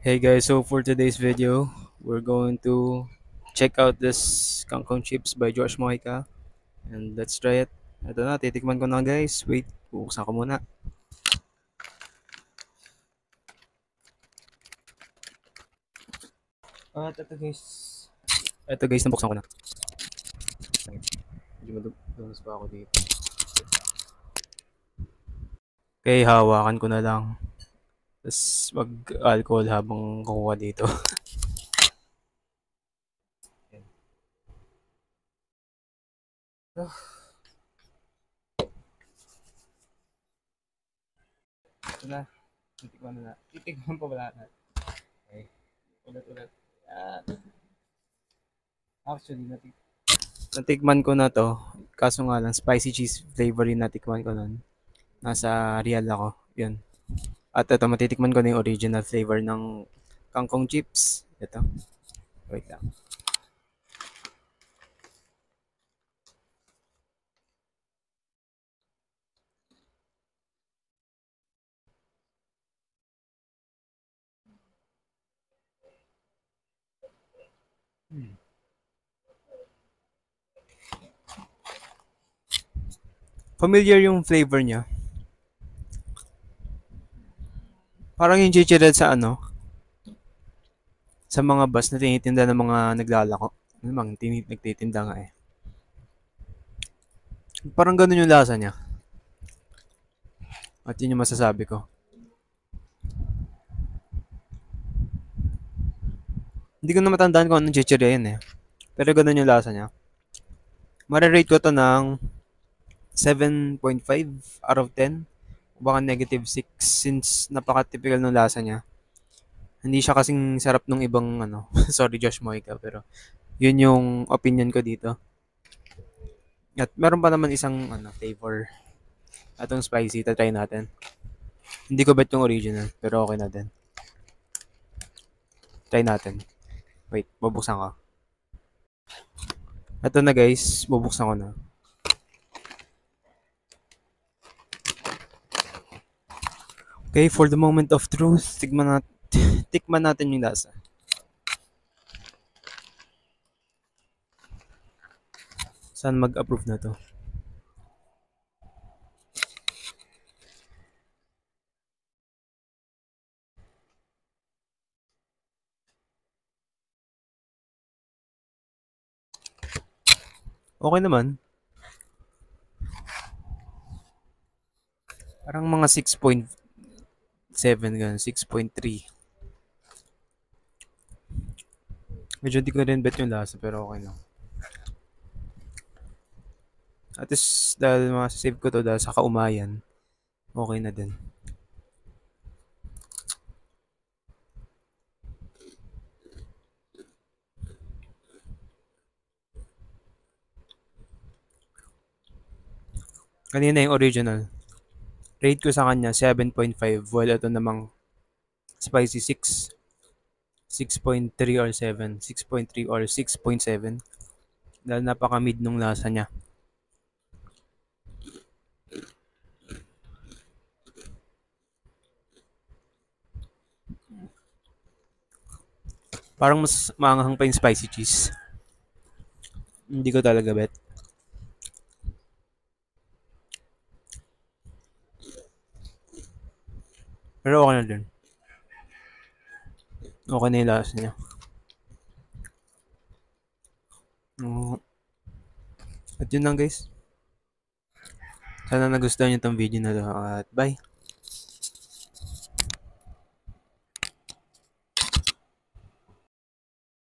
Hey guys, so for today's video, we're going to check out this kangkong chips by Josh Mojica and let's try it. Ito na, titikman ko na guys. Wait, buksan ko muna. At ito guys. Ito guys, nabuksan ko na. Medyo madulas pa ako dito. Okay, hawakan ko na lang. Tapos mag-alcohol habang kukuha dito. Ito na. Titikman na. Titikman pa wala na. Okay. Ulit. Actually, natikman ko na to. Kaso nga lang, spicy cheese flavor yung natikman ko nun. Nasa Real ako. Yun. At ito, matitikman ko na yung original flavor ng kangkong chips. Ito. Wait lang. Familiar yung flavor niya. Parang yung chichired sa sa mga bus na tinitinda ng mga naglalako. Ano bang nagtitinda nga eh. Parang ganun yung lasa niya. At yun yung masasabi ko. Hindi ko na matandaan kung anong chichirya yun eh. Pero ganun yung lasa niya. Marirate ko to ng 7.5 out of 10. Baka -6 since napaka-typical ng lasa niya. Hindi siya kasing sarap nung ibang sorry Josh Mojica, pero yun yung opinion ko dito. At meron pa naman isang flavor. Atong spicy, try natin. Hindi ko bet yung original, pero okay na din. Try natin. Wait, bubuksan ko. Ito na guys, bubuksan ko na. Okay, for the moment of truth, tikman natin yung lasa. Saan mag-approve na to? Okay naman. Parang mga 6.7 ganun, 6.3. Medyo di ko rin bet yung lasa pero okay lang. At least dahil masasave ko to dahil sa kaumayan, okay na din. Kanina yung original. Rate ko sa kanya 7.5 while ito namang spicy 6. 6.3 or 7. 6.3 or 6.7. Dahil napaka-mid nung lasa niya. Parang mas maanghang pa yung spicy cheese. Hindi ko talaga bet. Pero okay na din. Okay na yung lasa niya. At yun lang guys. Sana nagustuhan niyo itong video na to at bye.